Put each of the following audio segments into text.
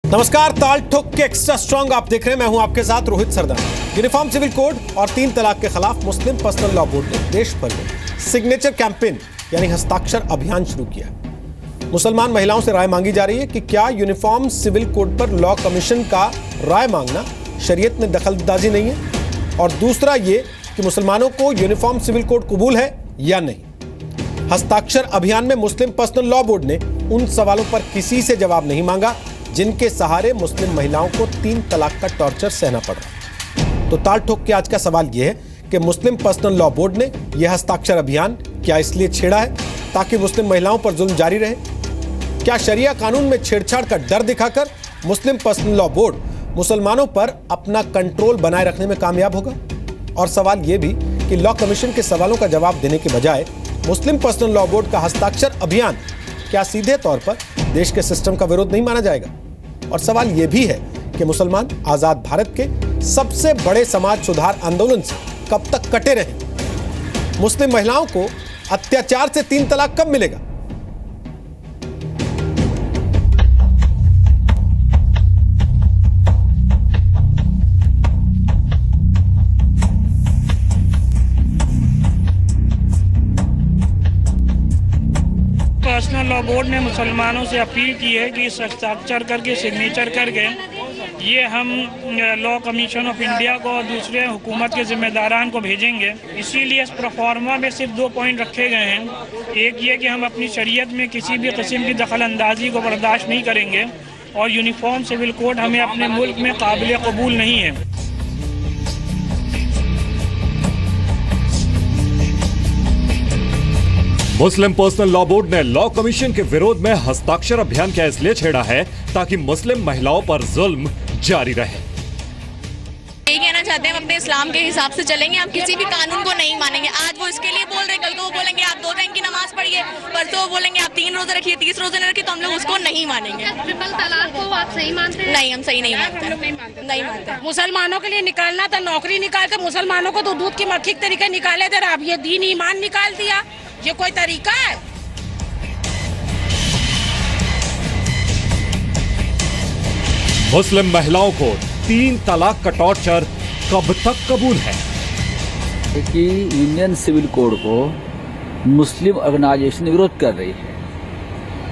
नमस्कार, ताल ठोक के एक्स्ट्रा स्ट्रांग आप देख रहे हैं। मैं हूं आपके साथ रोहित सरदार। यूनिफॉर्म सिविल कोड और 3 तलाक के खिलाफ मुस्लिम पर्सनल लॉ बोर्ड ने देश भर में सिग्नेचर कैंपेन यानी हस्ताक्षर अभियान शुरू किया है। मुसलमान महिलाओं से राय मांगी जा रही है कि क्या यूनिफॉर्म सिविल कोड पर लॉ कमीशन का राय मांगना शरीयत में दखलंदाजी नहीं है, और दूसरा ये कि मुसलमानों को यूनिफॉर्म सिविल कोड कबूल है या नहीं। हस्ताक्षर अभियान में मुस्लिम पर्सनल लॉ बोर्ड ने उन सवालों पर किसी से जवाब नहीं मांगा जिनके सहारे मुस्लिम महिलाओं को 3 तलाक का टॉर्चर सहना पड़ रहा है। तो ताल ठोक के आज का सवाल यह है कि मुस्लिम पर्सनल लॉ बोर्ड ने यह हस्ताक्षर अभियान क्या इसलिए छेड़ा है ताकि मुस्लिम महिलाओं पर जुल्म जारी रहे? क्या शरिया कानून में छेड़छाड़ का डर दिखाकर मुस्लिम पर्सनल लॉ बोर्ड मुसलमानों पर अपना कंट्रोल बनाए रखने में कामयाब होगा? और सवाल यह भी कि लॉ कमीशन के सवालों का जवाब देने के बजाय मुस्लिम पर्सनल लॉ बोर्ड का हस्ताक्षर अभियान क्या सीधे तौर पर देश के सिस्टम का विरोध नहीं माना जाएगा? और सवाल यह भी है कि मुसलमान आजाद भारत के सबसे बड़े समाज सुधार आंदोलन से कब तक कटे रहे? मुस्लिम महिलाओं को अत्याचार से 3 तलाक कब मिलेगा? पर्सनल लॉ बोर्ड ने मुसलमानों से अपील की है कि हस्ताक्षर करके सिग्नेचर करके ये हम लॉ कमीशन ऑफ इंडिया को और दूसरे हुकूमत के जिम्मेदारान को भेजेंगे। इसीलिए इस प्रोफार्मा में सिर्फ 2 पॉइंट रखे गए हैं। एक ये कि हम अपनी शरीयत में किसी भी किस्म की दखल अंदाजी को बर्दाश्त नहीं करेंगे, और यूनिफॉर्म सिविल कोड हमें अपने मुल्क में काबिल कबूल नहीं है। मुस्लिम पर्सनल लॉ बोर्ड ने लॉ कमीशन के विरोध में हस्ताक्षर अभियान क्या इसलिए छेड़ा है ताकि मुस्लिम महिलाओं पर जुल्म जारी रहे। यही कहना चाहते हैं, हम अपने इस्लाम के हिसाब से चलेंगे, हम किसी भी कानून को नहीं मानेंगे। आज वो इसके लिए बोल रहे, कल को वो बोलेंगे आप 2 टाइम की नमाज पढ़िए, परसों वो बोलेंगे आप 3 रोजे रखिए, 30 रोजे न रखिए, तो हम लोग उसको नहीं मानेंगे। ट्रिपल तलाक को आप सही मानते हैं? नहीं, हम सही नहीं मानते, नहीं मानते। मुसलमानों के लिए निकालना था, नौकरी निकाल कर मुसलमानों को तो दूध की मक्खी के तरीके निकाले थे, अब ये दीन ईमान निकाल दिया। ये कोई तरीका है? मुस्लिम महिलाओं को 3 तलाक का टॉर्चर कब तक कबूल है? कि यूनियन सिविल कोड को मुस्लिम ऑर्गेनाइजेशन विरोध कर रही है,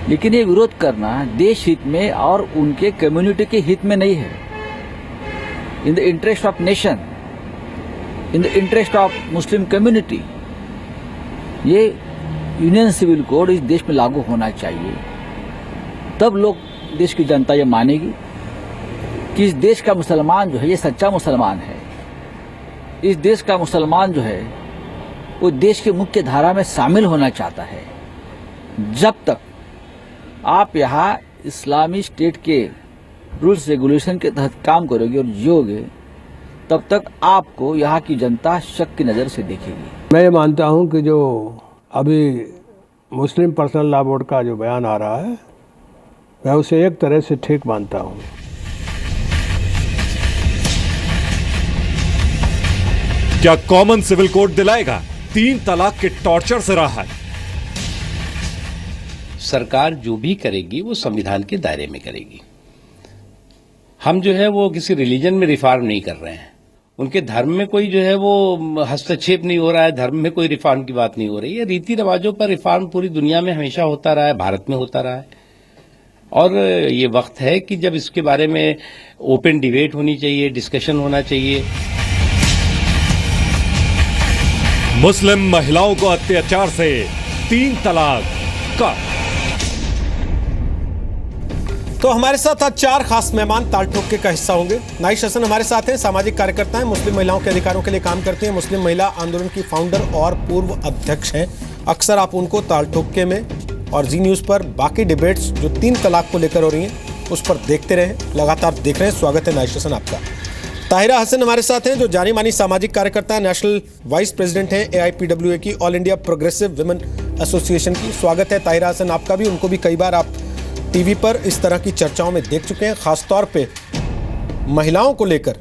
लेकिन ये विरोध करना देश हित में और उनके कम्युनिटी के हित में नहीं है। In the interest of nation, in the interest of Muslim community, ये यूनियन सिविल कोड इस देश में लागू होना चाहिए। तब लोग, देश की जनता ये मानेगी कि इस देश का मुसलमान जो है ये सच्चा मुसलमान है। इस देश का मुसलमान जो है वो देश के मुख्य धारा में शामिल होना चाहता है। जब तक आप यहाँ इस्लामी स्टेट के रूल्स रेगुलेशन के तहत काम करोगे और जियोगे, तब तक आपको यहाँ की जनता शक की नज़र से देखेगी। मैं ये मानता हूँ कि जो अभी मुस्लिम पर्सनल लॉ बोर्ड का जो बयान आ रहा है, मैं उसे एक तरह से ठीक मानता हूँ। क्या कॉमन सिविल कोड दिलाएगा 3 तलाक के टॉर्चर से राहत? सरकार जो भी करेगी वो संविधान के दायरे में करेगी। हम जो है वो किसी रिलीजन में रिफॉर्म नहीं कर रहे हैं। उनके धर्म में कोई जो है वो हस्तक्षेप नहीं हो रहा है, धर्म में कोई रिफॉर्म की बात नहीं हो रही है। रीति रिवाजों पर रिफॉर्म पूरी दुनिया में हमेशा होता रहा है, भारत में होता रहा है, और ये वक्त है कि जब इसके बारे में ओपन डिबेट होनी चाहिए, डिस्कशन होना चाहिए। मुस्लिम महिलाओं को अत्याचार से 3 तलाक का। तो हमारे साथ आज 4 खास मेहमान ताल ठोक का हिस्सा होंगे। नाइश हसन हमारे साथ हैं, सामाजिक कार्यकर्ता हैं, मुस्लिम महिलाओं के अधिकारों के लिए काम करती हैं, मुस्लिम महिला आंदोलन की फाउंडर और पूर्व अध्यक्ष हैं। अक्सर आप उनको ताल ठोक में और जी न्यूज़ पर बाकी डिबेट्स जो 3 तलाक को लेकर हो रही हैं उस पर देखते रहें, लगातार देख रहे हैं। स्वागत है नाइश हसन आपका। ताहिरा हसन हमारे साथ हैं, जो जानी मानी सामाजिक कार्यकर्ता है, नेशनल वाइस प्रेसिडेंट हैं AIPWA की, all India progressive women association की। स्वागत है ताहिरा हसन आपका भी। उनको भी कई बार आप टीवी पर इस तरह की चर्चाओं में देख चुके हैं, खासतौर पे महिलाओं को लेकर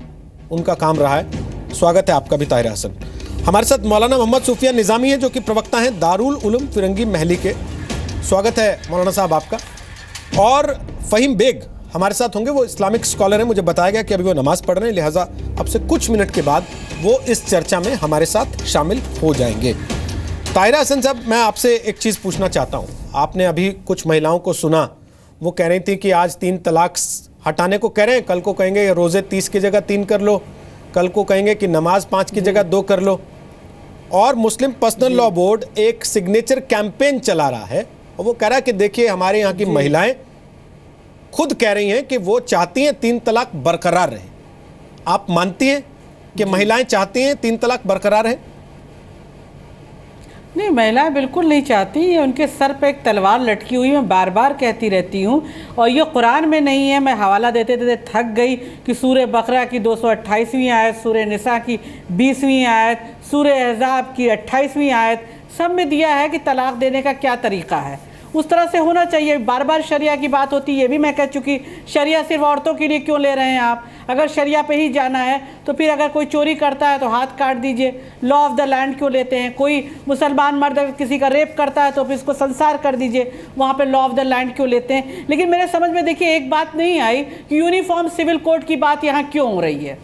उनका काम रहा है। स्वागत है आपका भी ताहिरा हसन। हमारे साथ मौलाना मोहम्मद सूफिया निज़ामी है, जो कि प्रवक्ता हैं दारुल उलूम फिरंगी महली के। स्वागत है मौलाना साहब आपका। और फ़हीम बेग हमारे साथ होंगे, वो इस्लामिक स्कॉलर हैं। मुझे बताया गया कि अभी वो नमाज पढ़ रहे हैं, लिहाजा अब से कुछ मिनट के बाद वो इस चर्चा में हमारे साथ शामिल हो जाएंगे। ताहिरा हसन साहब, मैं आपसे एक चीज़ पूछना चाहता हूँ। आपने अभी कुछ महिलाओं को सुना, वो कह रही थी कि आज 3 तलाक हटाने को कह रहे हैं, कल को कहेंगे रोज़े 30 की जगह 3 कर लो, कल को कहेंगे कि नमाज 5 की जगह 2 कर लो। और मुस्लिम पर्सनल लॉ बोर्ड एक सिग्नेचर कैंपेन चला रहा है और वो कह रहा है कि देखिए हमारे यहाँ की महिलाएं खुद कह रही हैं कि वो चाहती हैं 3 तलाक बरकरार रहे। आप मानती हैं कि महिलाएं चाहती हैं 3 तलाक बरकरार रहे? नहीं, महिलाएं बिल्कुल नहीं चाहती। ये उनके सर पे एक तलवार लटकी हुई, मैं बार बार कहती रहती हूँ। और ये कुरान में नहीं है, मैं हवाला देते देते थक गई कि सूरह बकरा की 228वीं आयत, सूरह निसा की 20वीं आयत, सूरह अहज़ाब की 28वीं आयत, सब में दिया है कि तलाक देने का क्या तरीक़ा है। उस तरह से होना चाहिए। बार बार शरिया की बात होती है, ये भी मैं कह चुकी। शरिया सिर्फ औरतों के लिए क्यों ले रहे हैं आप? अगर शरिया पे ही जाना है तो फिर अगर कोई चोरी करता है तो हाथ काट दीजिए। लॉ ऑफ द लैंड क्यों लेते हैं? कोई मुसलमान मर्द अगर किसी का रेप करता है तो फिर इसको संसार कर दीजिए। वहाँ पे लॉ ऑफ द लैंड क्यों लेते हैं? लेकिन मेरे समझ में देखिए एक बात नहीं आई कि यूनिफॉर्म सिविल कोड की बात यहाँ क्यों हो रही है।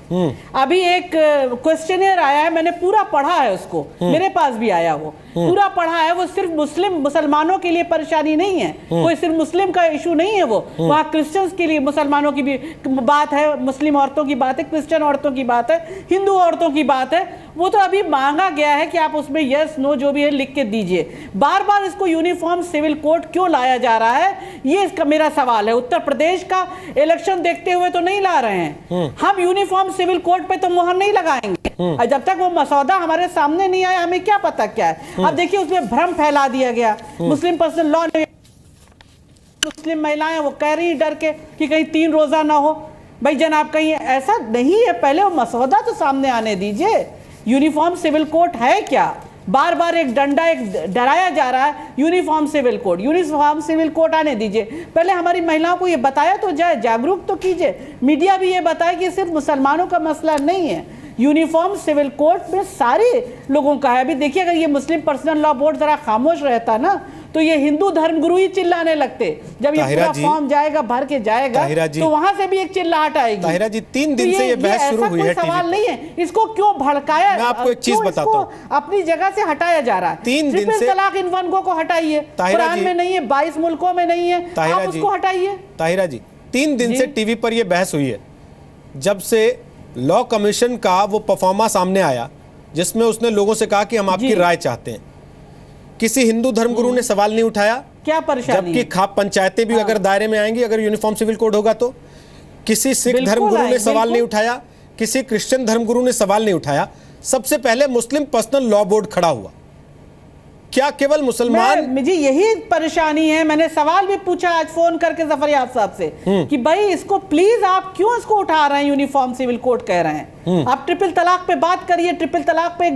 अभी एक क्वेश्चनियर आया है, मैंने पूरा पढ़ा है उसको, मेरे पास भी आया, वो पूरा पढ़ा है। वो सिर्फ मुसलमानों के लिए परेशानी नहीं है, कोई सिर्फ मुस्लिम का इशू नहीं है। वो वहाँ क्रिश्चियंस के लिए, मुसलमानों की भी बात है, मुस्लिम औरतों की बात है, क्रिश्चियन औरतों की बात है, हिंदू औरतों की बात है। वो तो अभी मांगा गया है कि आप उसमें यस नो जो भी है लिख के दीजिए। बार बार इसको यूनिफॉर्म सिविल कोड क्यों लाया जा रहा है, ये इसका मेरा सवाल है। उत्तर प्रदेश का इलेक्शन देखते हुए तो नहीं ला रहे हैं हम यूनिफॉर्म सिविल कोड पे तो मुहर नहीं लगाएंगे जब तक वो मसौदा हमारे सामने नहीं आया। हमें क्या पता क्या है। अब देखिए उसमें भ्रम फैला दिया गया। मुस्लिम पर्सनल लॉ ने, मुस्लिम महिलाएं वो कह रही डर के कि कहीं 3 रोजा ना हो। भाई जनाब, कहीं ऐसा नहीं है, पहले वो मसौदा तो सामने आने दीजिए। यूनिफॉर्म सिविल कोड है क्या? बार बार एक डंडा एक डराया जा रहा है uniform civil code. Uniform civil code आने दीजिए। पहले हमारी महिलाओं को ये बताया तो जाए, जागरूक तो कीजिए। मीडिया भी ये बताए कि सिर्फ मुसलमानों का मसला नहीं है, यूनिफॉर्म सिविल कोड में सारे लोगों का है। अभी देखिए अगर ये मुस्लिम पर्सनल लॉ बोर्ड जरा खामोश रहता ना तो ये हिंदू धर्मगुरु ही चिल्लाने लगते। जब ये पूरा फॉर्म जाएगा भर के जाएगा तो वहां से भी एक चिल्लाहट आएगी। ताहिरा जी, 3 दिन से ये बहस शुरू हुई है। सवाल नहीं है, इसको क्यों भड़काया? मैं आपको एक चीज बताता हूं, अपनी जगह से हटाया जा रहा है। 3 दिन से तलाक इन वनगो को हटाइए, कुरान में नहीं है, 22 मुल्कों में नहीं है, आप उसको हटाइए। ताहिरा जी, 3 दिन से टीवी पर यह बहस हुई है। जब से लॉ कमीशन का वो परफॉर्मा सामने आया जिसमें उसने लोगों से कहा कि हम आपकी राय चाहते हैं, किसी हिंदू धर्मगुरु ने सवाल नहीं उठाया। क्या परेशानी? जबकि खाप पंचायतें भी अगर दायरे में आएंगी अगर यूनिफॉर्म सिविल कोड होगा तो। किसी सिख धर्मगुरु ने सवाल नहीं उठाया, किसी क्रिश्चियन धर्मगुरु ने सवाल नहीं उठाया। सबसे पहले मुस्लिम पर्सनल लॉ बोर्ड खड़ा हुआ। क्या केवल मुसलमान? मुझे यही परेशानी है। मैंने सवाल भी पूछा आज फोन करके ज़फरयाब साहब से कि भाई इसको प्लीज आप क्यों इसको उठा रहे हैं, यूनिफॉर्म सिविल कोड कह रहे हैं। आप ट्रिपल तलाक पे बात करिए, ट्रिपल तलाक पे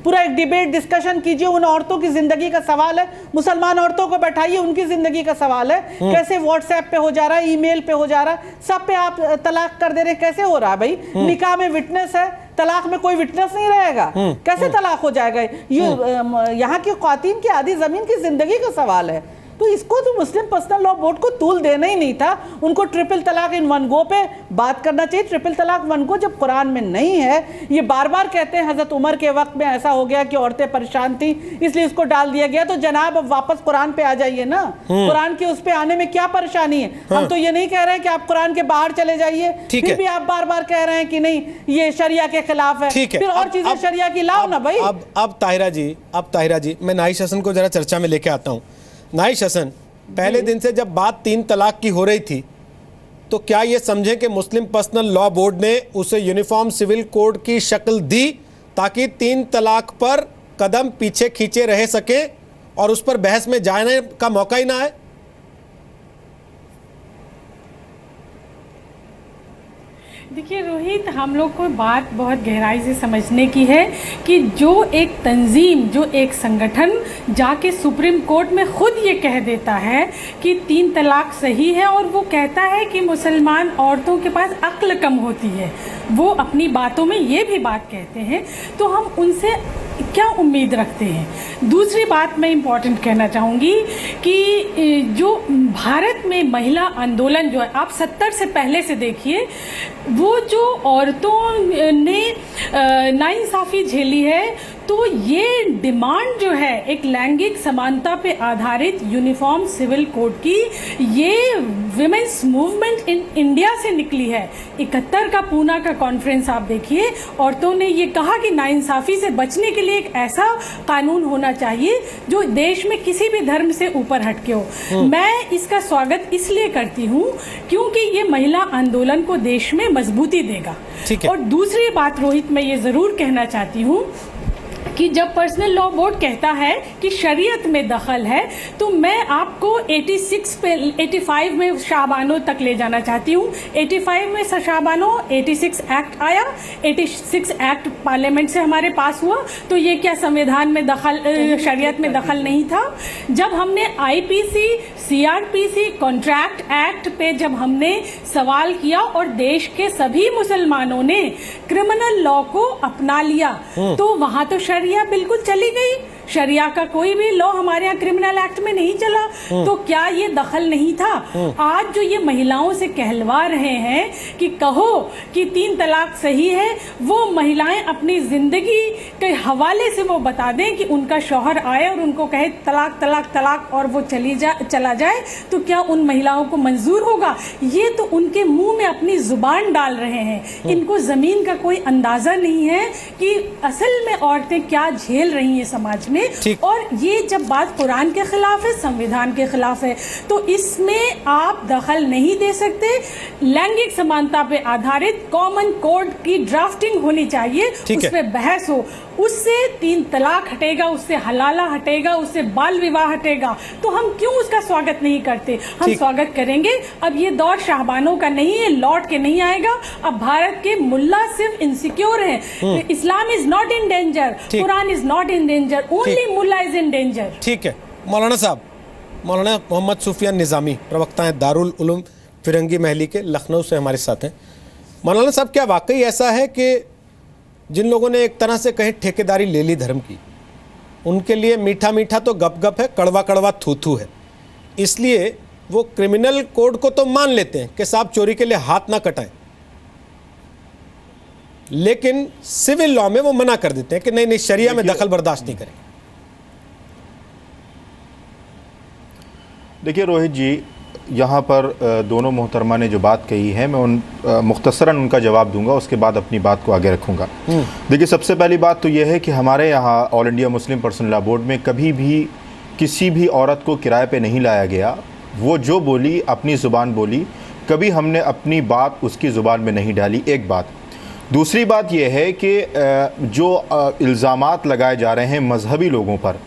पूरा एक डिबेट डिस्कशन कीजिए। उन औरतों की जिंदगी का सवाल है, मुसलमान औरतों को बैठाइए, उनकी जिंदगी का सवाल है। कैसे व्हाट्सएप पे हो जा रहा है, ईमेल पे हो जा रहा है, सब पे आप तलाक कर दे रहे, कैसे हो रहा है भाई? निकाह में विटनेस है, तलाक में कोई विटनेस नहीं रहेगा, कैसे तलाक हो जाएगा? ये यहाँ की ख्वातीन की आधी जमीन की जिंदगी का सवाल है। तो इसको तो मुस्लिम पर्सनल लॉ बोर्ड को तूल देना ही नहीं था। उनको ट्रिपल तलाक इन वन गो पे बात करना चाहिए। ट्रिपल तलाक वन गो जब कुरान में नहीं है, ये बार बार कहते हैं हजरत उमर के वक्त में ऐसा हो गया कि औरतें परेशान थी इसलिए इसको डाल दिया गया। तो जनाब अब वापस कुरान पे आ जाइए ना। कुरान के उस पे आने में क्या परेशानी है? हम तो ये नहीं कह रहे हैं कि आप कुरान के बाहर चले जाइए, फिर भी आप बार बार कह रहे हैं कि नहीं ये शरिया के खिलाफ है। फिर और चीजें शरिया की लाओ ना भाई। अब ताहिरा जी मैं नाइश हसन को जरा चर्चा में लेके आता हूँ। नाइश हसन, पहले दिन से जब बात 3 तलाक की हो रही थी तो क्या ये समझें कि मुस्लिम पर्सनल लॉ बोर्ड ने उसे यूनिफॉर्म सिविल कोड की शक्ल दी ताकि 3 तलाक पर कदम पीछे खींचे रह सके और उस पर बहस में जाने का मौका ही ना आए? देखिए रोहित, हम लोग को बात बहुत गहराई से समझने की है कि जो एक तंजीम, जो एक संगठन जाके सुप्रीम कोर्ट में खुद ये कह देता है कि 3 तलाक सही है और वो कहता है कि मुसलमान औरतों के पास अक्ल कम होती है, वो अपनी बातों में ये भी बात कहते हैं, तो हम उनसे क्या उम्मीद रखते हैं। दूसरी बात मैं इम्पॉर्टेंट कहना चाहूँगी कि जो भारत में महिला आंदोलन जो है, आप 70 से पहले से देखिए, वो जो औरतों ने नाइंसाफ़ी झेली है, तो ये डिमांड जो है एक लैंगिक समानता पे आधारित यूनिफॉर्म सिविल कोड की, ये विमेंस मूवमेंट इन इंडिया से निकली है। 71 का पूना का कॉन्फ्रेंस आप देखिए, औरतों ने ये कहा कि नाइंसाफ़ी से बचने के लिए एक ऐसा कानून होना चाहिए जो देश में किसी भी धर्म से ऊपर हटके हो। मैं इसका स्वागत इसलिए करती हूँ क्योंकि ये महिला आंदोलन को देश में मजबूती देगा। और दूसरी बात रोहित, मैं ये ज़रूर कहना चाहती हूँ कि जब पर्सनल लॉ बोर्ड कहता है कि शरीयत में दखल है, तो मैं आपको 86 पे 85 में शाहबानो तक ले जाना चाहती हूँ। 85 में शाहबानो 86 एक्ट आया, 86 एक्ट पार्लियामेंट से हमारे पास हुआ, तो ये क्या संविधान में दखल, शरीयत में दखल नहीं था? जब हमने आईपीसी, सीआरपीसी, कॉन्ट्रैक्ट एक्ट पे जब हमने सवाल किया और देश के सभी मुसलमानों ने क्रिमिनल लॉ को अपना लिया, तो वहां तो शरिया बिल्कुल चली गई। शरिया का कोई भी लॉ हमारे यहाँ क्रिमिनल एक्ट में नहीं चला, तो क्या ये दखल नहीं था? आज जो ये महिलाओं से कहलवा रहे हैं कि कहो कि 3 तलाक सही है, वो महिलाएं अपनी जिंदगी के हवाले से वो बता दें कि उनका शौहर आए और उनको कहे तलाक तलाक तलाक और वो चला जाए, तो क्या उन महिलाओं को मंजूर होगा? ये तो उनके मुंह में अपनी जुबान डाल रहे हैं। इनको जमीन का कोई अंदाजा नहीं है कि असल में औरतें क्या झेल रही हैं समाज में। और ये जब बात कुरान के खिलाफ है, संविधान के खिलाफ है, तो इसमें आप दखल नहीं दे सकते। लैंगिक समानता पे आधारित कॉमन कोड की ड्राफ्टिंग होनी चाहिए, उसमें बहस हो, उससे 3 तलाक हटेगा, उससे हलाला हटेगा, उससे बाल विवाह हटेगा। तो हम क्यों उसका स्वागत नहीं करते? हम स्वागत करेंगे। अब ये दौर शाहबानों का नहीं है, लौट के नहीं आएगा। अब भारत के मुल्ला सिर्फ इनसिक्योर हैं। Islam is not in danger, Quran is not in danger, only मुल्ला इज इन डेंजर। ठीक है मौलाना साहब, मौलाना मोहम्मद सुफियान निज़ामी, प्रवक्ता हैं दारुल उलूम फिरंगी महली के, लखनऊ से हमारे साथ हैं। मौलाना साहब, क्या वाकई ऐसा है कि जिन लोगों ने एक तरह से कहीं ठेकेदारी ले ली धर्म की, उनके लिए मीठा मीठा तो गप गप है, कड़वा कड़वा थू थू है, इसलिए वो क्रिमिनल कोड को तो मान लेते हैं कि साहब चोरी के लिए हाथ ना कटाएं, लेकिन सिविल लॉ में वो मना कर देते हैं कि नहीं नहीं, शरिया में दखल बर्दाश्त नहीं करें? देखिए रोहित जी, यहाँ पर दोनों मोहतरमा ने जो बात कही है, मैं मुख्तसरन उनका जवाब दूंगा, उसके बाद अपनी बात को आगे रखूंगा। देखिए, सबसे पहली बात तो यह है कि हमारे यहाँ all India Muslim personal law board में कभी भी किसी भी औरत को किराए पे नहीं लाया गया। वो जो बोली अपनी ज़ुबान बोली, कभी हमने अपनी बात उसकी ज़ुबान में नहीं डाली, एक बात। दूसरी बात यह है कि जो इल्ज़ामात लगाए जा रहे हैं मजहबी लोगों पर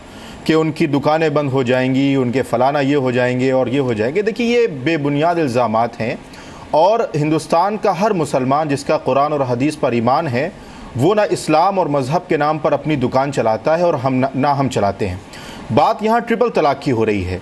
कि उनकी दुकानें बंद हो जाएंगी, उनके फ़लाना ये हो जाएंगे और ये हो जाएंगे, देखिए ये बेबुनियाद इल्ज़ामात हैं। और हिंदुस्तान का हर मुसलमान जिसका कुरान और हदीस पर ईमान है, वो ना इस्लाम और मज़हब के नाम पर अपनी दुकान चलाता है और हम चलाते हैं। बात यहाँ ट्रिपल तलाक की हो रही है।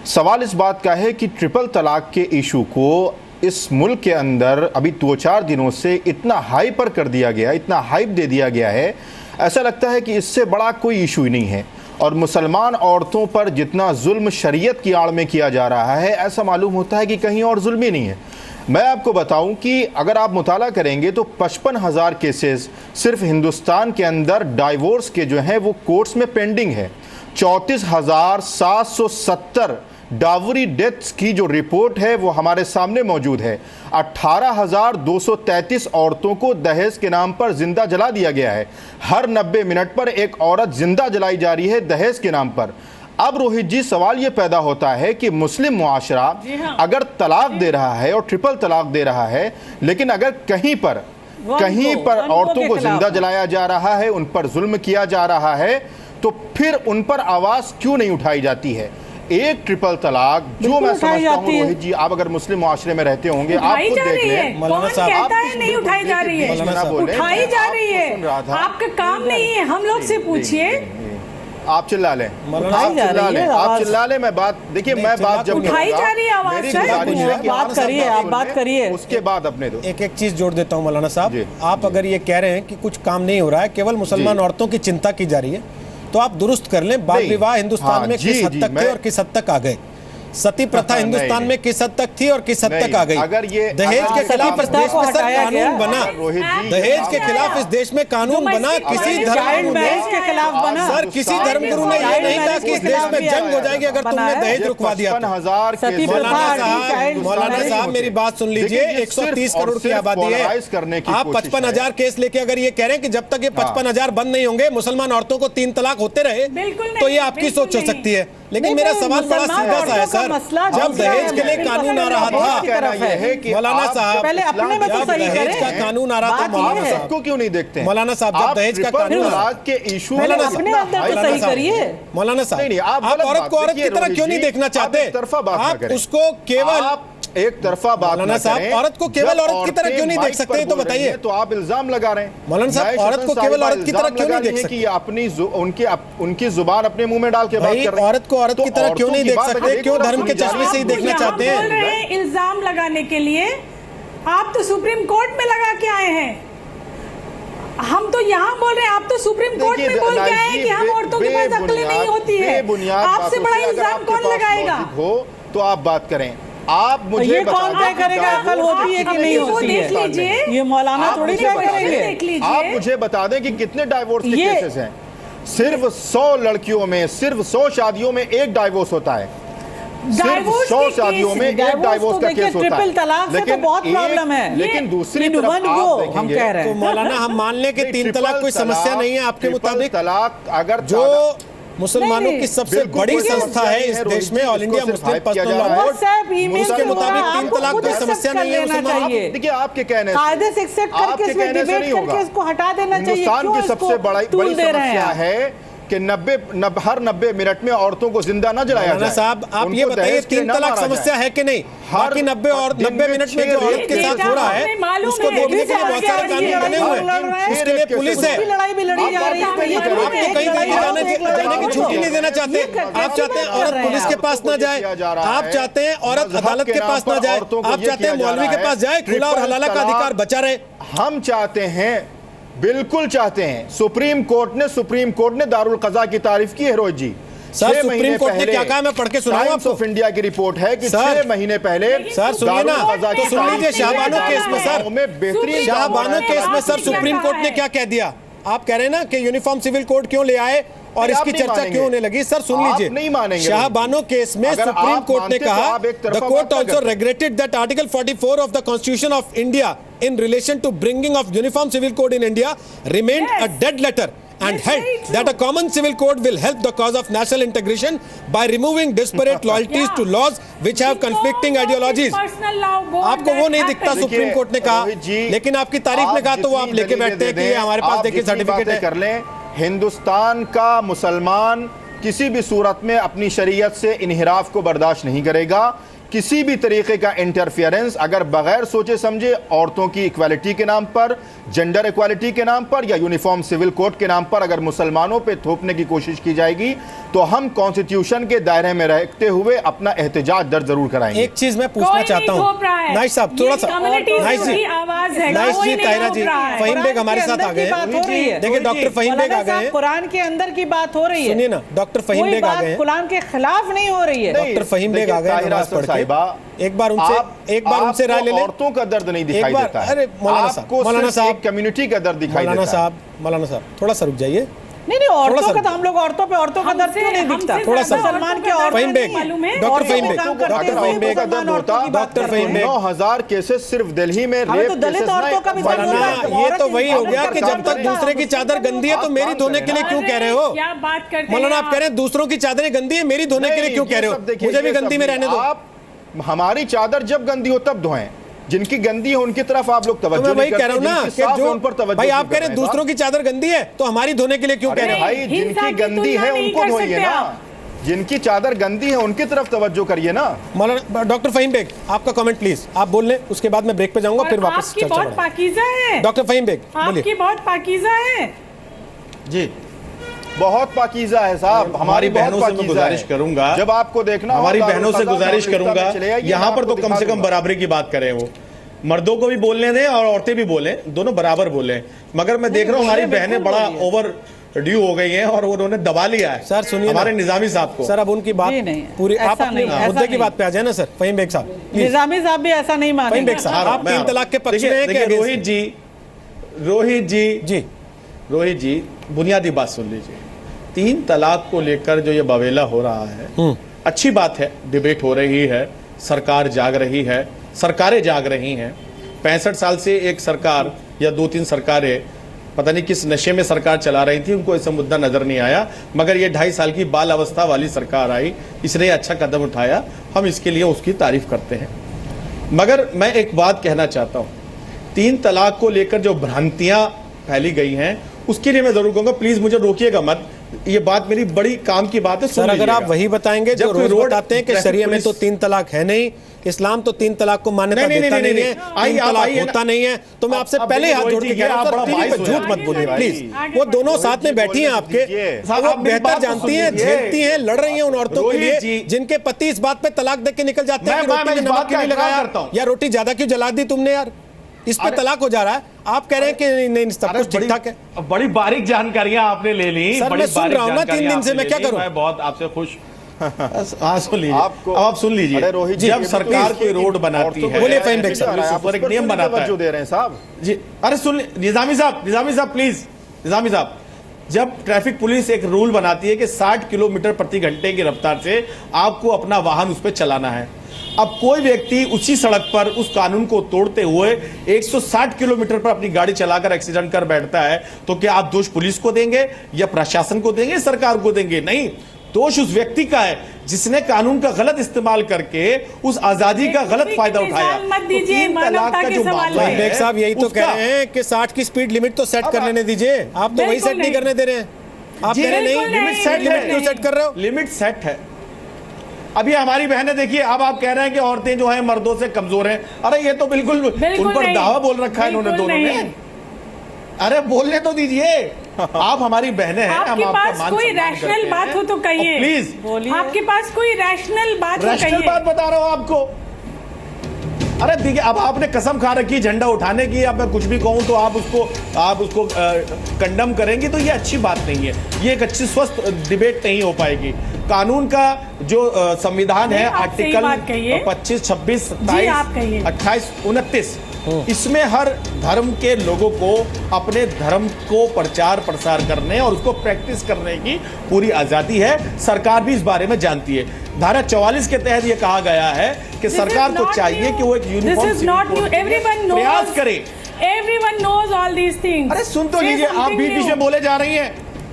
सवाल इस बात का है कि ट्रिपल तलाक के इशू को इस मुल्क के अंदर अभी 2-4 दिनों से इतना हाइपर कर दिया गया, इतना हाइप दे दिया गया है, ऐसा लगता है कि इससे बड़ा कोई इशू ही नहीं है। और मुसलमान औरतों पर जितना जुल्म शरीयत की आड़ में किया जा रहा है, ऐसा मालूम होता है कि कहीं और जुल्म ही नहीं है। मैं आपको बताऊं कि अगर आप मुताला करेंगे तो 55,000 केसेस सिर्फ हिंदुस्तान के अंदर डाइवोर्स के जो हैं वो कोर्ट्स में पेंडिंग है। 34,770 डावरी डेथ्स की जो रिपोर्ट है वो हमारे सामने मौजूद है। 18,233 औरतों को दहेज के नाम पर जिंदा जला दिया गया है। हर 90 मिनट पर एक औरत जिंदा जलाई जा रही है दहेज के नाम पर। अब रोहित जी, सवाल ये पैदा होता है कि मुस्लिम मुआशरा अगर तलाक दे रहा है और ट्रिपल तलाक दे रहा है, लेकिन अगर कहीं पर औरतों को जिंदा जलाया जा रहा है, उन पर जुल्म किया जा रहा है, तो फिर उन पर आवाज क्यों नहीं उठाई जाती है? एक ट्रिपल तलाक जो मैं समझता हूँ रोहित जी, आप अगर मुस्लिम मुआशरे में रहते होंगे, आप खुद देख लें, मौलाना साहब नहीं उठाई जा रही है, उठाई जा रही है। आपका काम नहीं है, हम लोग से पूछिए। आप चिल्ला लें, उठाई जा रही है आप आवाज। चिल्ला लें, मैं बात देखिए, मैं बात जब उठाई जा रही है आवाज, मेरी शायद गुजारिश है कि बात करिए, आप बात करिए। उसके बाद अपने दो एक एक चीज जोड़ देता हूं मौलाना साहब। जी, आप अगर ये कह रहे हैं कि कुछ काम नहीं हो रहा है, केवल मुसलमान जी। औरतों की चिंता की जा रही है, तो आप दुरुस्त कर लें। बाल नहीं, विवाह हिंदुस्तान हाँ, में जी, किस हद जी, तक थे मैं- और किस हद तक आ गए? सती प्रथा नहीं, हिंदुस्तान नहीं। में किस हद तक थी और किस हद नहीं, तक आ गई? अगर ये- दहेज अगर के सती खिलाफ इस प्रथा देश को में सर हटाया गया। कानून बना। रोहित जी, दहेज के खिलाफ इस देश में कानून बना। किसी चाइल्ड मैरिज के खिलाफ बना। सर किसी धर्मगुरु ने ये नहीं कहा कि इस देश में जंग हो जाएगी अगर तुमने दहेज रुकवा दिया तो। 55,000 सती मौलाना प्रथा, साहब, child मौलाना marriage साहब मेरी बात सुन लीजिए। देखिए, ये 130 सिर्फ करोड़ और की सिर्फ आबादी है। polarize करने की आप कोशिश 55,000 केस लेके अगर ये कह रहे हैं कि जब तक ये 55,000 बंद नहीं होंगे मुसलमान औरतों को 3 तलाक होते रहे, बिल्कुल नहीं, तो ये आपकी बिल्कुल सोच हो नहीं। सकती है। लेकिन नहीं, मेरा नहीं, सवाल बड़ा मुसलमान सीधा सा है औरतों का सर। मसला जब दूसरा दहेज है, के लिए बिल्कुल कानून आ पसंद रहा है, बहुत था, की तरफ है। है कि मौलाना आप साहब, पहले अपने में तो जब सही दहेज करें। का कानून आ रहा था बात ये मौलाना है। साहब, सबको क्यों नहीं देखते हैं? मौलाना साहब जब आप दहेज का ट्रिपल कानून तलाक के इशू मौलाना में साहब, अपने अंदर तो मौलाना सही साहब, करिए। मौलाना साहब, नहीं, आप आप गलत औरत बात को औरत देखिए, की तरह रोहित क्यों नहीं जी, देखना आप चाहते? एक तरफा बात ना आप करें। उसको केवल आप एक तरफा बात मौलाना ना साहब, करें। औरत को केवल जब औरत की तरह औरतें क्यों नहीं देख माइक सकते? पर तो बोल रही बताइए। हैं, तो आप इल्जाम लगा रहे हैं। मौलाना साहब, नए औरत को शतन केवल साहिबा औरत की तरह इल्जाम क्यों लगा नहीं रही देख हैं कि ये उनकी जुबान अपने मुंह में डाल के बात भाई, कर रही हैं। औरत को औरत तो की तरह क्यों औरतों नहीं की देख बात सकते? एक क्यों तरफ धर्म के सुनी जा चश्मे रही से ही है। देखना चाहते हैं? बोल रहे हैं इल्जाम लगाने के लिए, आप तो सुप्रीम कोर्ट में लगा के आए हैं। हम तो यहाँ बोल रहे हैं, आप तो सुप्रीम कोर्ट में बोल के आए हैं कि हम औरतों के पास अक्ल नहीं होती है। आपसे बड़ा इल्जाम कौन लगाएगा? हो तो आप बात करें। आप मुझे ये बता कौन दें तय कि करेगा अकल divorce होती है कि नहीं वो होती देख है? लीजिए। ये मौलाना आप थोड़ी मुझे तय बता करेंगे। देख लीजिए। आप मुझे बता दें कि कितने डाइवोर्स के ये- केसेस हैं। सिर्फ 100 लड़कियों में, सिर्फ 100 शादियों में एक डाइवोर्स होता है। सिर्फ डाइवोर्स 100 के शादियों में केस- एक डाइवोर्स तो का देखिए, केस होता है। ट्रिपल तलाक से तो बहुत प्रॉब्लम है। लेकिन दूसरी इन तरफ वन आप गो देखेंगे, हम कह रहे तो हैं। मौलाना हम मान लें कि नहीं, 3 ट्रिपल तलाक कोई समस्या तलाक- नहीं है आपके ट्रिपल मुताबिक। तलाक अगर जो चादर- मुसलमानों की सबसे बिल्कुल बड़ी कोई संस्था है इस समस्या देश में, नहीं है, ऑल इंडिया इसको सिर्फ मुस्लिम hype किया पर्सनल जा लॉ रहा है। बोर्ड, WhatsApp, email उसके के मुताबिक द्वारा 3 आपको तलाक खुद कोई accept समस्या कर नहीं है लेना मुसलमानों की। चाहिए। देखिए आपके कहने कायदे से एक्सेप्ट करके आपके इसमें कहने से डिबेट नहीं होगा। करके इसको हटा देना चाहिए। हिंदुस्तान क्यों की इसको सबसे बड़ी तूल दे रहे हैं समस्या आप? है कि हर 90 मिनट में औरतों को जिंदा न जलाया मौलाना जाए। साहब आप उनको ये बताइए दहेज के 3 न तलाक मारा समस्या जाए। है कि नहीं? बाकी 90 मिनट में जो औरत के साथ हो रहा है उसको देखने के लिए बहुत सारे कानून बने हुए हैं। उसके लिए पुलिस है। उसकी लड़ाई भी लड़ी जा रही है। आप ये बात आपको कहीं जाने की छुट्टी नहीं देना चाहते। आप चाहते हैं औरत पुलिस के पास ना जाए, आप चाहते हैं औरत अदालत के पास ना जाए, आप चाहते हैं मौलवी के पास जाए, खुला और हलाला का अधिकार बचा रहे। हम चाहते हैं, बिल्कुल चाहते हैं। सुप्रीम कोर्ट ने दारुल कज़ा की तारीफ की है रोहित जी। सर सुप्रीम कोर्ट ने क्या कहा, मैं पढ़ के सुनाऊं टाइम्स आपको? ऑफ इंडिया की रिपोर्ट है कि सर, 6 महीने पहले सर सुनिए ना, तो सुन लीजिए शाहबानो केस में सर, में बेहतरीन शाहबानो केस में सर सुप्रीम कोर्ट ने क्या कह दिया? आप कह रहे हैं ना कि यूनिफॉर्म सिविल कोड क्यों ले आए और नहीं, इसकी आप नहीं चर्चा मानेंगे। क्यों होने लगी? सर सुन आप लीजिए, नहीं मानेंगे। शाहबानो केस में अगर सुप्रीम आप कोर्ट ने मानते तो कहा आप एक द तरफा कोर्ट बात ना ऑल्सो करते। Regretted that article 44 of the constitution of India in relation to bringing of uniform civil code in India remained a dead letter and held that a common civil code will help the cause of national integration by removing disparate loyalties to laws which have conflicting ideologies. आपको वो नहीं दिखता supreme court ने कहा, लेकिन आपकी तारीफ में कहा तो वो आप लेके बैठते हैं कि ये हमारे पास देखिए सर्टिफिकेट है। कर लें, हिंदुस्तान का मुसलमान किसी भी सूरत में अपनी शरीयत से इन्हिराफ को बर्दाश्त नहीं करेगा। किसी भी तरीके का इंटरफेरेंस अगर बगैर सोचे समझे औरतों की इक्वालिटी के नाम पर, जेंडर इक्वालिटी के नाम पर या यूनिफॉर्म सिविल कोड के नाम पर अगर मुसलमानों पे थोपने की कोशिश की जाएगी तो हम कॉन्स्टिट्यूशन के दायरे में रहते हुए अपना एहतजाज दर्ज जरूर कराएंगे। एक चीज मैं पूछना चाहता हूँ नाइस साहब, थोड़ा सा नाइस जी, नाइस जी, ताहिरा जी, फहीम बेग हमारे साथ आ गए हैं। देखिए डॉक्टर फहीम बेग आ गए हैं। कुरान के अंदर की बात हो रही है, सुनिए ना, डॉक्टर फहीम बेग आ गए हैं। कुरान के खिलाफ नहीं हो रही है। डॉक्टर फहीम बेग आ गए हैं नमाज पढ़ के। एक बार उनसे राय ले लें। औरतों का दर्द नहीं दिखाई देता है। अरे मौलाना साहब कम्युनिटी का दर्द दिखाई देता है। मौलाना साहब थोड़ा सा रुक जाइए। नहीं औरतों का तो हम लोग औरतों पे औरतों का दर्द क्यों नहीं दिखता? थोड़ा सा मुसलमान के औरतें Fahim Baig, doctor Fahim Baig, doctor Fahim Baig, doctor Fahim Baig 9000 cases सिर्फ दिल्ली में रेप तो दलित औरतों का भी ये तो वही हो गया कि जब तक दूसरे की चादर गंदी है तो मेरी धोने के लिए क्यों कह रहे हो? क्या बात करते हैं मौलाना आप कह रहे हैं दूसरों की चादरें गंदी है, मेरी धोने के लिए क्यों कह रहे हो? मुझे भी गंदी में रहने दो। आप हमारी चादर जब गंदी हो तब धोएं, जिनकी गंदी है उनकी तरफ आप लोग तवज्जो मैं वही नहीं कह रहा हूं ना करते, कि जिनकी साफ है जो उन पर तवज्जो भाई आप नहीं कह रहे हैं कर दूसरों की चादर गंदी है तो हमारी धोने के लिए क्यों कह रहे हो? भाई जिनकी गंदी है उनको धोइए ना, जिनकी चादर गंदी है उनकी तरफ तवज्जो करिए ना। मौलाना डॉक्टर फहीम बेग आपका कमेंट प्लीज, आप बोल लें, उसके बाद मैं ब्रेक पे जाऊंगा, फिर वापस आपकी चर्चा बहुत बढ़ाएंगे। पाकीज़ा है डॉक्टर फहीम बेग बोलिए। आपकी बहुत पाकीज़ा है जी बहुत पाकीज़ा है साहब, हमारी बहनों से मैं गुजारिश करूंगा, जब आपको देखना हमारी बहनों से गुजारिश करूंगा, यहाँ पर तो कम से कम बराबरी की बात करें, वो मर्दों को भी बोलने दें और औरतें भी बोलें, दोनों बराबर बोलें। मगर मैं देख रहा हूँ हमारी बहनें बड़ा ओवर ड्यू हो गई हैं और उन्होंने दबा लिया है सर। सुनिए हमारे निजामी साहब को। सर अब उनकी बात पूरी, आप अपने मुद्दे की बात पे आ जाए ना सर। फहीम बेग साहब, निजामी साहब भी ऐसा नहीं मानेंगे। फहीम बेग साहब, आप 3 तलाक के पक्ष में हैं क्या? रोहित जी बुनियादी बात सुन लीजिए। 3 तलाक को लेकर जो ये बवेला हो रहा है, अच्छी बात है, डिबेट हो रही है, सरकार जाग रही है, सरकारें जाग रही हैं। 65 साल से एक सरकार या 2-3 सरकारें पता नहीं किस नशे में सरकार चला रही थी, उनको ऐसा मुद्दा नजर नहीं आया। मगर ये 2.5 साल की बाल अवस्था वाली सरकार आई, इसने अच्छा कदम उठाया, हम इसके लिए उसकी तारीफ करते हैं। मगर मैं एक बात कहना चाहता हूँ, 3 तलाक को लेकर जो भ्रांतियां फैली गई हैं उसके लिए मैं जरूर कहूंगा, प्लीज मुझे रोकिएगा मत, ये बात मेरी बड़ी काम की बात है। सर अगर आप वही बताएंगे जो रोज बताते हैं कि शरिया में तो 3 तलाक है नहीं, इस्लाम तो 3 तलाक को मान्यता देता नहीं है, 3 तलाक होता नहीं है, तो मैं आपसे पहले हाथ जोड़ के कह रहा हूं, टीवी पे झूठ मत बोलिए प्लीज। वो दोनों साथ में बैठी हैं आपके, वो बेहतर जानती हैं, झेलती हैं, लड़ रही हैं उन औरतों के लिए जिनके पति इस बात पे तलाक दे के निकल जाते हैं कि रोटी में नमक क्यों नहीं लगाया, या रोटी ज्यादा क्यों जला दी तुमने यार, इस पे तलाक हो जा रहा है। आप कह रहे हैं कि नहीं सब कुछ ठीक ठाक है। बड़ी बारीक जानकारियां आपने ले ली। सर मैं सुन रहा हूं ना 3 दिन से, मैं क्या करूं? मैं बहुत आपसे खुश। सुन लीजिए, अब आप सुन लीजिए। जब सरकार कोई रोड बनाती है, बोलिए फहीम बेग साहब, एक नियम बनाता है जो दे रहे हैं साहब जी। अरे सुन, निजामी साहब प्लीज, निजामी साहब, जब ट्रैफिक पुलिस एक रूल बनाती है कि 60 किलोमीटर प्रति घंटे की रफ्तार से आपको अपना वाहन उस पर चलाना है, अब कोई व्यक्ति उसी सड़क पर उस कानून को तोड़ते हुए 160 किलोमीटर पर अपनी गाड़ी चलाकर एक्सीडेंट कर बैठता है, तो क्या आप दोष पुलिस को देंगे या प्रशासन को देंगे, सरकार को देंगे? नहीं, दोष उस व्यक्ति का है जिसने कानून का गलत इस्तेमाल करके उस आजादी का गलत फायदा उठाया। मत दीजिए, मानवता के सवाल है। बेग साहब यही तो कह रहे हैं कि 60 की स्पीड लिमिट तो सेट कर लेने दीजिए, आप तो वही सेट नहीं करने दे रहे हैं। आप कह रहे नहीं, लिमिट सेट है, क्यों सेट कर रहे हो? लिमिट सेट है। अभी हमारी बहनें देखिए, अब आप कह रहे हैं कि औरतें जो हैं मर्दों से कमजोर हैं। अरे ये तो बिल्कुल उन पर दावा बोल रखा है इन्होंने दोनों ने। अरे बोलने तो दीजिए, आप हमारी बहनें हैं, हम आपका मान सम्मान कोई रैशनल बात हो तो कहिए, प्लीज बोलिए। आपके पास कोई रैशनल बात हो कहिए। रैशनल बात बता रहा हूं आपको। अरे देखिए, अब आपने कसम खा रखी झंडा उठाने की, अब मैं कुछ भी कहूं तो आप उसको कंडम करेंगे, तो ये अच्छी बात नहीं है, ये एक अच्छी स्वस्थ डिबेट नहीं हो पाएगी। कानून का जो संविधान है, आर्टिकल 25, 26, 27, 28, 29, इसमें हर धर्म के लोगों को अपने धर्म को प्रचार प्रसार करने और उसको प्रैक्टिस करने की पूरी आजादी है। सरकार भी इस बारे में जानती है। धारा 44 के तहत यह कहा गया है कि सरकार को चाहिए कि वो एक यूनिफॉर्म प्रयास करे। Everyone knows all these things. अरे सुन तो लीजिए, आप बीच बीच में बोले जा रही हैं।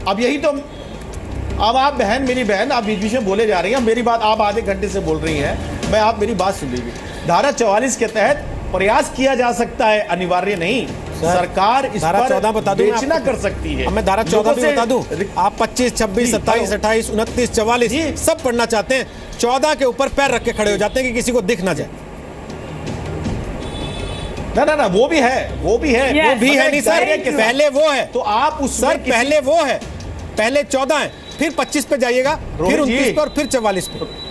अब यही तो, अब आप बहन, मेरी बहन, आप बीच बीच में बोले जा रही हैं। मेरी बात आप आधे घंटे से बोल रही हैं, मैं आप मेरी बात सुन लीजिए। धारा 44 के तहत प्रयास किया जा सकता है, अनिवार्य नहीं। सरकार इस पर विवेचना कर सकती है। मैं धारा 14 भी बता दूं, आप 25, 26, 27, 28, 29, 44 सब पढ़ना चाहते हैं, 14 के ऊपर पैर रख के खड़े हो जाते हैं कि किसी को दिख ना जाए। ना वो भी है, वो भी है, वो भी है नहीं सर, पहले वो है तो आप उस सर पहले वो है, पहले 14 है, फिर 25 पे जाइएगा, फिर 29 पे और फिर 44 पे।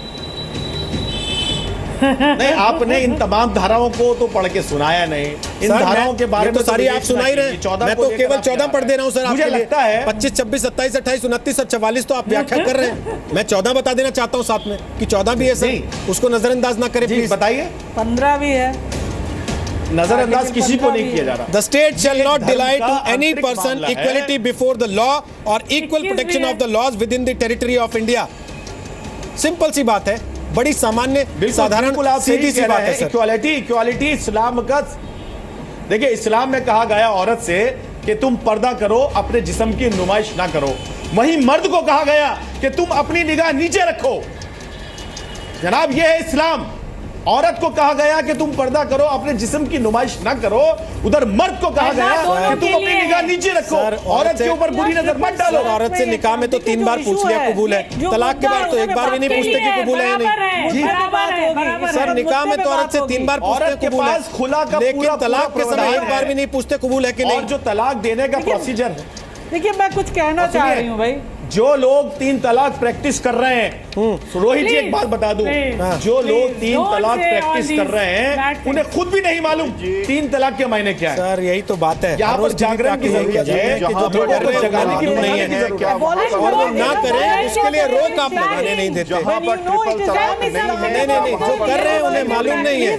नहीं, आपने इन तमाम धाराओं को तो पढ़ के सुनाया नहीं। इन धाराओं के बारे में तो सारी आप सुना ही रहे हैं। मैं तो केवल 14 पढ़ दे रहा हूं सर, मुझे लगता है 25, 26, 27, 28, 29 और 44 तो आप व्याख्या कर रहे हैं। मैं 14 बता देना चाहता हूं साथ में कि 14 भी है सर, उसको नजरअंदाज ना करें प्लीज। बताइए। 15 भी है, नजरअंदाज किसी को नहीं किया जा रहा। The state shall not deny to any person equality before the law or equal protection of the laws within the territory of India। Simple सी बात है, बड़ी सामान्य साधारण सीधी सी बात है सर। इक्वालिटी इस्लाम का, देखिए इस्लाम में कहा गया औरत से कि तुम पर्दा करो, अपने जिस्म की नुमाइश ना करो। वहीं मर्द को कहा गया कि तुम अपनी निगाह नीचे रखो। जनाब ये है इस्लाम। औरत को कहा गया कि तुम पर्दा करो, अपने जिस्म की नुमाइश ना करो। उधर मर्द को कहा गया कि तुम अपनी निगाह नीचे रखो, औरत के ऊपर बुरी नजर मत डालो। औरत से निकाह में तो 3 बार पूछ लिया कबूल है, तलाक के बाद तो एक बार भी नहीं पूछते कि कबूल है या नहीं। सर निकाह में तो औरत से 3 बार पूछते हैं कबूल है, खुला का लेकिन तलाक के समय एक बार भी नहीं पूछते कबूल है कि नहीं। और जो तलाक देने का प्रोसीजर है, देखिए मैं कुछ कहना चाह रही हूँ भाई, जो लोग 3 तलाक प्रैक्टिस कर रहे हैं, रोहित जी एक बात बता दूं, जो लोग 3 तलाक प्रैक्टिस कर रहे हैं उन्हें खुद भी नहीं मालूम 3 तलाक के मायने क्या है। सर यही तो बात है, यहाँ पर जागरण की जरूरत है कि जो लोगों को जगाने की नहीं है, और वो ना करें उसके लिए रोक आप लगाने नहीं देते। जहाँ पर ट्रिपल तलाक नहीं है, नहीं, जो कर रहे हैं उन्हें मालूम नहीं है।